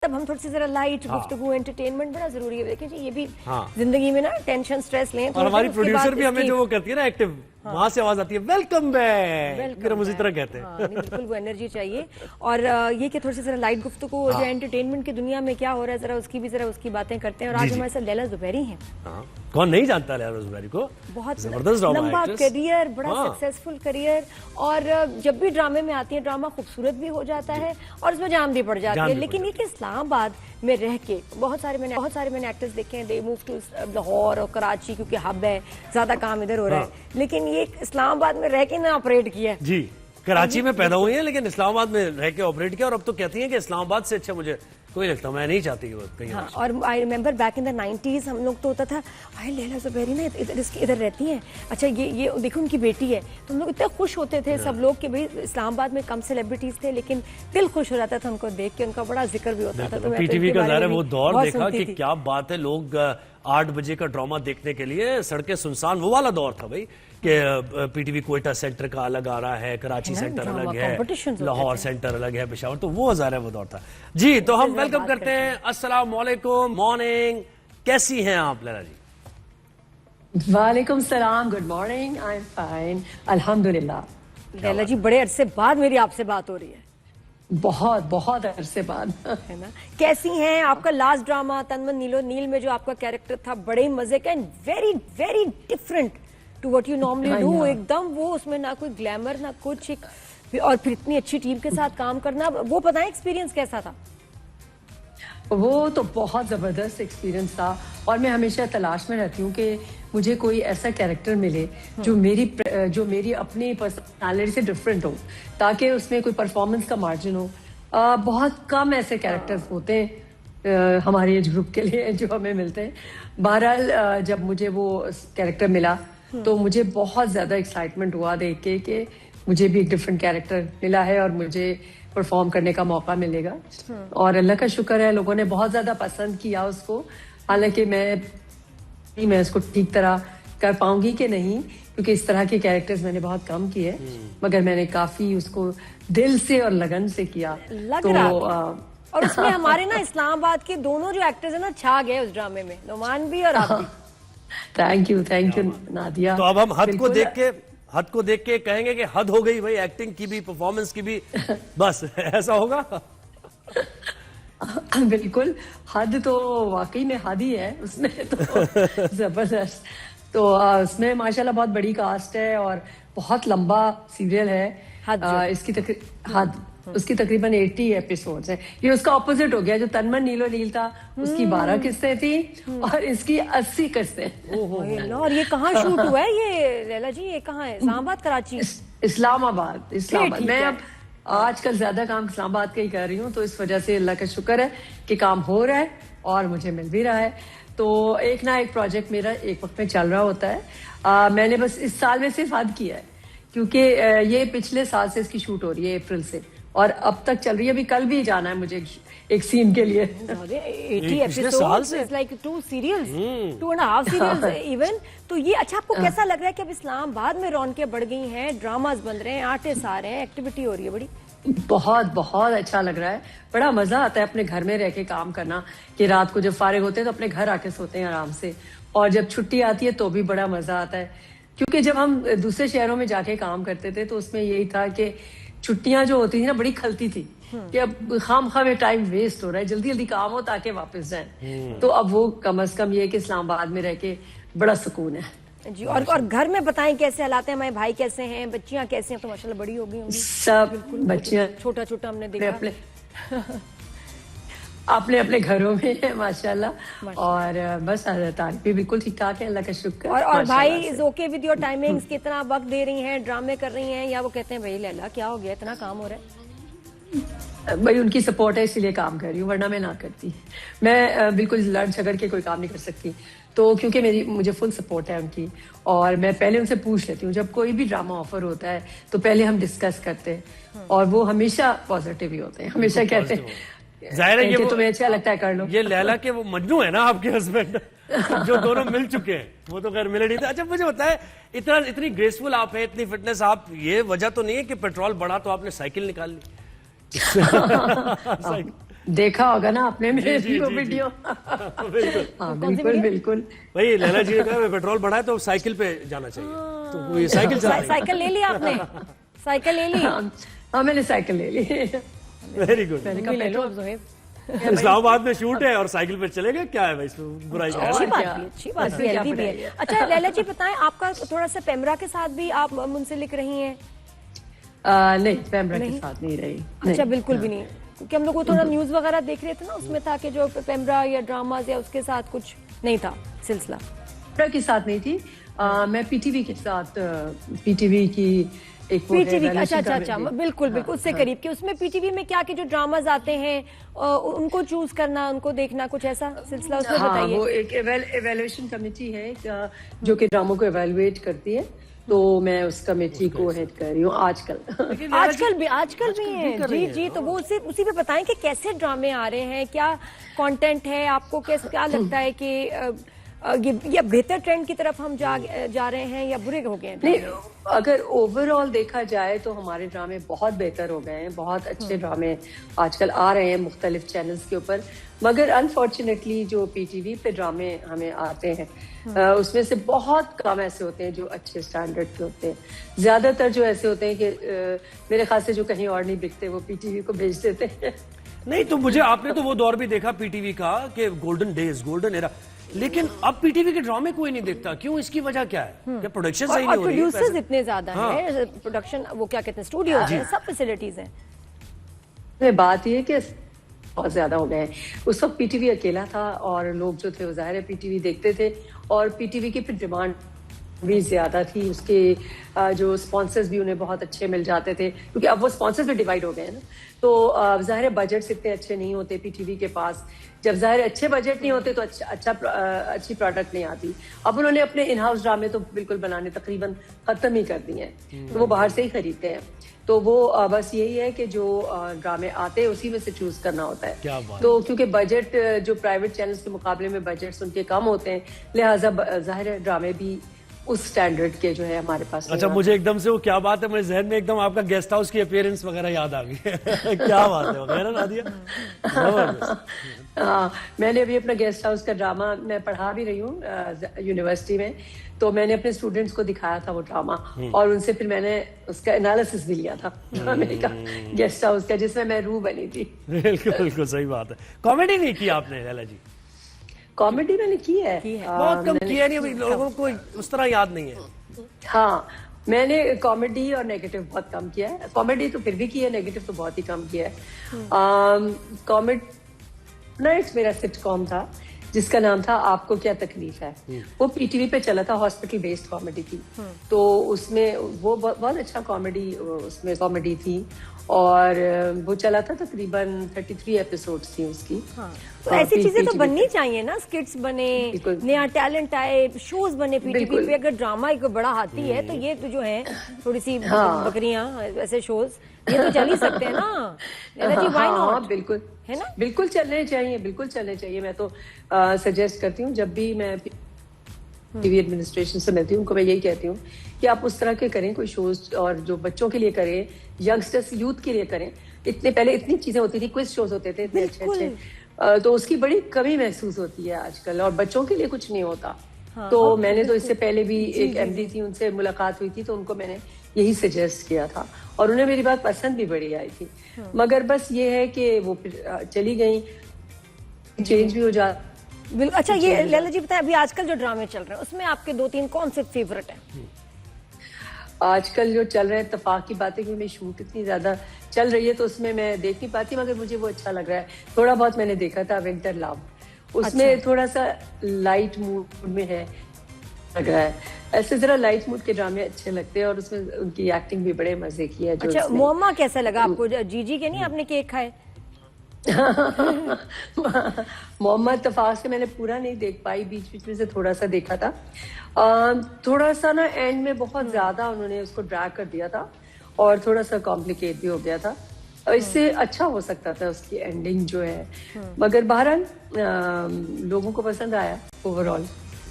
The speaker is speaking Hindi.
तब हम थोड़ी सी जरा लाइट गुफ्तगू एंटरटेनमेंट बड़ा जरूरी है। देखिए जी ये भी हाँ। जिंदगी में ना टेंशन स्ट्रेस लें और हमारी प्रोड्यूसर भी हमें जो वो करती है ना एक्टिव, वहां से आवाज आती है वेलकम बैक, फिर हम उसी तरह कहते हैं। हाँ, बिल्कुल वो एनर्जी चाहिए। और ये कि थोड़ी सी जरा लाइट गुफ्तगू जो एंटरटेनमेंट की दुनिया में क्या हो रहा है जरा उसकी बातें करते हैं। और आज हमारे साथ लैला ज़ुबैरी हैं। कौन नहीं जानता लैला ज़ुबैरी को? बहुत जबरदस्त लंबा करियर, बड़ा सक्सेसफुल करियर। और जब भी ड्रामे में आती है ड्रामा खूबसूरत भी हो जाता है और उसमें जान भी पड़ जाती है। लेकिन ये कि इस्लामाबाद में रह के बहुत सारे मैंने एक्टर्स देखे हैं, दे मूव टू लाहौर और कराची क्योंकि हब है, ज्यादा काम इधर हो रहा है। लेकिन ये इस्लामाबाद में रह के ना ऑपरेट किया है जी। कराची में पैदा हुई है लेकिन इस्लामाबाद में रह के ऑपरेट किया और अब तो कहती है कि इस्लामाबाद से अच्छा मुझे कोई लगता, मैं नहीं चाहती कि वो कहीं। हाँ, और I remember back in the 90s हम लोग तो होता था भाई लैला ज़ुबैरी ना इधर रहती हैं, अच्छा ये देखो उनकी बेटी है। तो हम लोग इतने खुश होते थे सब लोग कि भाई इस्लामाबाद में कम सेलिब्रिटीज थे लेकिन दिल खुश हो जाता था उनको देख के, उनका बड़ा जिक्र भी होता था। तो पीटीवी का ज़ाहिर है वो दौर देखा कि क्या बात है, लोग 8 बजे का ड्रामा देखने के लिए सड़कें सुनसान, वो वाला दौर था भाई कि पीटीवी कोयटा सेंटर का अलग आ रहा है, कराची सेंटर अलग है, लाहौर सेंटर अलग है, पेशावर, तो वो ज़ाहिर है वो दौर था जी। तो हम वेलकम करते हैं। अस्सलाम वालेकुम, मॉर्निंग, कैसी हैं आप लैला जी? वालेकुम सलाम, good morning, I am fine अल्हम्दुलिल्लाह। लैला जी बड़े अरसे बाद मेरी आपसे बात हो रही है, बहुत बहुत अरसे बाद है ना। कैसी हैं? आपका लास्ट ड्रामा तन्मन नीलो नील में जो आपका कैरेक्टर था बड़े मजे का and very very different to what you normally do. एकदम वो उसमें ना कोई ग्लैमर ना कुछ, और फिर इतनी अच्छी टीम के साथ काम करना, वो बताएं एक्सपीरियंस कैसा था? वो तो बहुत ज़बरदस्त एक्सपीरियंस था और मैं हमेशा तलाश में रहती हूँ कि मुझे कोई ऐसा कैरेक्टर मिले जो मेरी अपनी पर्सनालिटी से डिफरेंट हो, ताकि उसमें कोई परफॉर्मेंस का मार्जिन हो। बहुत कम ऐसे कैरेक्टर्स होते हैं हमारे एज ग्रुप के लिए जो हमें मिलते हैं। बहरहाल जब मुझे वो कैरेक्टर मिला तो मुझे बहुत ज़्यादा एक्साइटमेंट हुआ देख के कि मुझे भी एक डिफरेंट कैरेक्टर मिला है और मुझे परफॉर्म करने का मौका मिलेगा। और अल्लाह का शुक्र है लोगों ने बहुत ज़्यादा पसंद किया उसको। हालांकि मैं उसको ठीक तरह कर पाऊंगी कि नहीं, क्योंकि इस तरह के कैरेक्टर्स मैंने बहुत कम किए, मगर मैंने काफ़ी उसको दिल से और लगन से किया। और उसमें हमारे ना इस्लामाबाद के दोनों जो एक्टर्स हैं ना छा गए उस ड्रामे में, नुमान भी और आप भी। Thank you Nadia. तो अब हम हद को देख के कहेंगे कि हद हो गई भाई, एक्टिंग की भी परफॉर्मेंस की भी, बस ऐसा होगा। बिल्कुल, हद तो वाकई में हद ही है उसमें तो जबरदस्त। तो उसमें माशाल्लाह बहुत बड़ी कास्ट है और बहुत लंबा सीरियल है। उसकी तकरीबन 80 एपिसोड्स हैं। ये उसका ऑपोजिट हो गया, जो तन्मन नीलो नील था उसकी 12 किस्सें थी और इसकी 80 किस्सें। और ये कहाँ शूट हुआ है ये लैला जी? ये कहाँ है? इस्लामाबाद, कराची? इस्लामाबाद। मैं अब आजकल ज्यादा काम इस्लामाबाद का ही कर रही हूँ, तो इस वजह से अल्लाह का शुक्र है कि काम हो रहा है और मुझे मिल भी रहा है। तो एक ना एक प्रोजेक्ट मेरा एक वक्त में चल रहा होता है। मैंने बस इस साल में सिर्फ हद किया है, क्योंकि ये पिछले साल से इसकी शूट हो रही है, अप्रैल से, और अब तक चल रही है। अभी कल भी जाना है मुझे एक सीन के लिए। 80 episodes is like 2 serials, 2.5 serials even. तो ये अच्छा आपको कैसा लग रहा है कि अब इस्लामाबाद में रौनकें बढ़ गई हैं, ड्रामास बन रहे हैं, आर्टिस्ट आ रहे हैं, एक्टिविटी हो रही है बड़ी? बहुत बहुत अच्छा लग रहा है। बड़ा मजा आता है अपने घर में रह के काम करना, कि रात को जब फारिग होते हैं तो अपने घर आके सोते हैं आराम से, और जब छुट्टी आती है तो भी बड़ा मजा आता है। क्योंकि जब हम दूसरे शहरों में जाके काम करते थे तो उसमें यही था कि छुट्टियां जो होती थी ना बड़ी खलती थी कि अब खाम में टाइम वेस्ट हो रहा है, जल्दी जल्दी काम हो ताकि वापस जाएं। तो अब वो कम से कम ये कि इस्लामाबाद में रह के बड़ा सुकून है जी। और घर में बताएं कैसे हालात हैं, हमारे भाई कैसे हैं, बच्चियां कैसे हैं? तो माशाल्लाह बड़ी हो गई होंगी सब बच्चियां, छोटा हमने देखा अपने अपने घरों में है माशाल्लाह। और बस तारीफ भी बिल्कुल ठीक ठाक है, अल्लाह का शुक्र। और भाई is okay with your timings? कितना वक्त दे रही हैं, ड्रामे कर रही हैं, या वो कहते हैं भाई लैला क्या हो गया, इतना काम हो रहा है? भाई उनकी सपोर्ट है इसीलिए काम कर रही हूँ, वरना मैं ना करती। मैं बिल्कुल लड़ झगड़ के कोई काम नहीं कर सकती, तो क्योंकि मुझे फुल सपोर्ट है उनकी। और मैं पहले उनसे पूछ लेती हूँ, जब कोई भी ड्रामा ऑफर होता है तो पहले हम डिस्कस करते हैं, और वो हमेशा पॉजिटिव ही होते हैं, हमेशा कहते हैं जाहिर है ये तुम्हें अच्छा लगता है कर लो। ये लैला के वो मजनू है ना आपके हस्बैंड, जो दोनों मिल चुके हैं, वो तो खैर मिले नहीं थे। अच्छा मुझे बताए, इतनी ग्रेसफुल आप है, इतनी फिटनेस आप, ये वजह तो नहीं है कि पेट्रोल बढ़ा तो आपने साइकिल निकाल ली? देखा होगा ना आपने मेरी वो वीडियो। बिल्कुल हाँ बिल्कुल बिल्कुल। भाई लैला जी ने कहा पेट्रोल बढ़ाए तो साइकिल पे जाना चाहिए, तो वो ये साइकिल चला रही है। साइकिल ले ली आपने? साइकिल ले ली? हाँ मैंने साइकिल ले ली। Very good. मैंने कहा ले लो पेट्रोल ज़ोहैब। इस्लामाबाद में शूट है और साइकिल पे चलेगा, क्या है भाई इसमें बुराई क्या अच्छी है? बात भी, अच्छी बात भी, हेल्दी भी है। अच्छा लैला जी बताएं, आपका थोड़ा सा पेमरा के साथ भी आप मुंसलिक रही हैं? नहीं पैमरा के साथ नहीं रही। अच्छा बिल्कुल भी नहीं, क्योंकि हम लोग वो थोड़ा न्यूज वगैरह देख रहे थे ना, उसमें था कि जो पेमरा या ड्रामाज या उसके साथ कुछ नहीं था सिलसिला। पैमरा के साथ नहीं थी। मैं पीटीवी के साथ, पीटीवी की एक वो है, पीटीवी वैल्यूएशन अच्छा अच्छा कमेटी। बिल्कुल बिल्कुल उससे करीब कि उसमें पीटीवी में क्या कि जो ड्रामाज आते हैं उनको चूज करना, उनको देखना, कुछ ऐसा सिलसिला उसमें हाँ बताइए। वो एक एवेल्युएशन कमेटी है जो कि ड्रामों को एवेल्युएट करती है, तो मैं उस कमेटी को हेड कर रही हूँ आजकल। आजकल भी है जी जी। तो वो उसी पे बताएं कि कैसे ड्रामे आ रहे हैं, क्या कंटेंट है, आपको क्या लगता है कि ये बेहतर ट्रेंड की तरफ हम जा रहे हैं या बुरे हो गए हैं? नहीं, अगर ओवरऑल देखा जाए तो हमारे ड्रामे बहुत बेहतर हो गए हैं, बहुत अच्छे ड्रामे आजकल आ रहे हैं मुख्तलिफ चैनल्स के ऊपर। मगर अनफॉर्चुनेटली जो पीटीवी पे ड्रामे हमें आते हैं उसमें से बहुत कम ऐसे होते हैं जो अच्छे स्टैंडर्ड के होते हैं। ज्यादातर जो ऐसे होते हैं कि मेरे ख्याल से जो कहीं और नहीं बिकते वो पीटीवी को भेज देते हैं। नहीं तो मुझे, आपने तो वो दौर भी देखा पीटीवी का कि गोल्डन डेज, गोल्डन एरा, लेकिन अब पीटीवी के ड्रामे कोई नहीं देखता, क्यों? इसकी वजह क्या है? क्या प्रोडक्शन सही नहीं हो रही है? प्रोड्यूसर्स इतने ज्यादा हैं, प्रोडक्शन वो क्या कहते हैं, स्टूडियो हैं, सब फैसिलिटीज हैं। बात ये कि बहुत ज्यादा हो गए हैं। उस वक्त पीटीवी अकेला था और लोग जो थे वो जाहिर है पीटीवी देखते थे, और पीटीवी की फिर डिमांड भी ज्यादा थी। उसके जो स्पॉन्सर्स भी उन्हें बहुत अच्छे मिल जाते थे, क्योंकि अब वो स्पॉन्सर्स में डिवाइड हो गए हैं ना, तो जाहिर है बजट्स इतने अच्छे नहीं होते पीटीवी के पास। जब जाहिर अच्छे बजट नहीं होते तो अच्छी प्रोडक्ट नहीं आती। अब उन्होंने अपने इन हाउस ड्रामे तो बिल्कुल बनाने तकरीबन खत्म ही कर दिए हैं, तो वो बाहर से ही खरीदते हैं। तो वो बस यही है कि जो ड्रामे आते हैं उसी में से चूज करना होता है। क्या बात। तो क्योंकि बजट जो प्राइवेट चैनल्स के मुकाबले में बजट्स उनके कम होते हैं, लिहाजा जाहिर है ड्रामे भी उस स्टैंडर्ड के जो है हमारे पास। अच्छा मुझे एकदम से वो क्या बात है, मेरे जहन में एकदम आपका गेस्ट हाउस की अपीयरेंस वगैरह याद आ गई। क्या बात है वगैरह नादिया। हाँ, मैंने अभी अपना गेस्ट हाउस का ड्रामा, मैं पढ़ा भी रही हूँ यूनिवर्सिटी में, तो मैंने अपने स्टूडेंट्स को दिखाया था वो ड्रामा, और उनसे फिर मैंने उसका एनालिसिस भी लिया था ड्रामे का, गेस्ट हाउस का, जिसमें मैं रूह बनी थी। बिल्कुल बिल्कुल सही बात है। कॉमेडी नहीं की आपने लैला जी? कॉमेडी मैंने की है। बहुत कम किया, नहीं अभी लोगों को उस तरह याद नहीं है। हाँ मैंने कॉमेडी और नेगेटिव बहुत कम किया है। कॉमेडी तो फिर भी की है, नेगेटिव तो बहुत ही कम किया है। कॉमेडी नाइट्स मेरा सिटकॉम था जिसका नाम था आपको क्या तकलीफ है। वो पीटीवी पे चला था, हॉस्पिटल बेस्ड कॉमेडी थी। तो उसमें वो बहुत अच्छा कॉमेडी, उसमें कॉमेडी थी, और वो चला था तकरीबन 33 एपिसोड्स थी उसकी। तो ऐसी चीजें तो बननी चाहिए ना, स्किट्स बने, नया टैलेंट आए, शोज बने पीटीवी पे। अगर ड्रामा एक बड़ा हाथी है तो ये तो जो है थोड़ी सी बकरियां, ऐसे शोज ये तो चल ही सकते हैं ना। जी व्हाई नॉट? बिल्कुल है ना, बिल्कुल चलने चाहिए, बिल्कुल चलने चाहिए। मैं तो सजेस्ट करती हूँ, जब भी मैं टीवी एडमिनिस्ट्रेशन से मिलती हूँ उनको मैं यही कहती हूँ कि आप उस तरह के करें कोई शोज, और जो बच्चों के लिए करें, यंगस्टर्स यूथ के लिए करें। इतने पहले इतनी चीजें होती थी, क्विज शोज होते थे इतने अच्छे, तो उसकी बड़ी कमी महसूस होती है आजकल, और बच्चों के लिए कुछ नहीं होता। तो मैंने तो इससे पहले भी एक एमडी थी, उनसे मुलाकात हुई थी, तो उनको मैंने यही सजेस्ट किया था, और उन्हें मेरी बात पसंद भी बड़ी आई थी। मगर बस ये है कि वो फिर चली गई, चेंज भी हो जाता। बिल्कुल। अच्छा ये लैला जी बताएं, अभी आजकल जो ड्रामे चल रहे हैं उसमें आपके 2-3 कौन से फेवरेट हैं? आजकल जो चल रहे हैं, इत्तेफाक की बात है कि मैं शूट इतनी ज्यादा चल रही है तो उसमें मैं देख नहीं पाती, मगर मुझे वो अच्छा लग रहा है। थोड़ा बहुत मैंने देखा था विंटर लव, उसमें थोड़ा सा लाइट मूड में है, लग रहा है। ऐसे जरा लाइट मूड के ड्रामे अच्छे लगते हैं, और उसमें उनकी एक्टिंग भी बड़े मजे की है। अच्छा मोहम्मा कैसा लगा आपको? जीजी के नहीं आपने केक खाए? मोहम्मद इत्तेफाक से मैंने पूरा नहीं देख पाई, बीच बीच में से थोड़ा सा देखा था। थोड़ा सा ना एंड में बहुत ज्यादा उन्होंने उसको ड्रैग कर दिया था, और थोड़ा सा कॉम्प्लिकेट भी हो गया था। इससे अच्छा हो सकता था उसकी एंडिंग जो है, मगर बहरहाल लोगों को पसंद आया ओवरऑल।